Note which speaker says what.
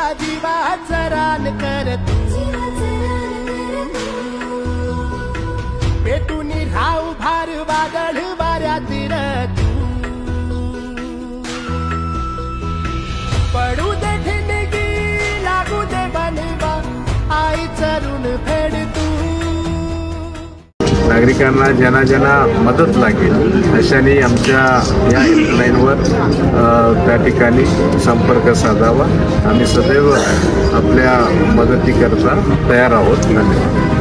Speaker 1: माझा जीवाचा रान कर तू, पेटून राहू भार वादळ वाऱ्यातील तू, पडू दे ठिणगी लागू दे बनवा आईचं ऋण फेड तू।
Speaker 2: नागरिकांना ज्यांना ज्यांना मदत लागेल अशाने आमच्या या हेल्पलाईनवर त्या ठिकाणी संपर्क साधावा। आम्ही सदैव आपल्या मदतीकरता तयार आहोत। धन्यवाद।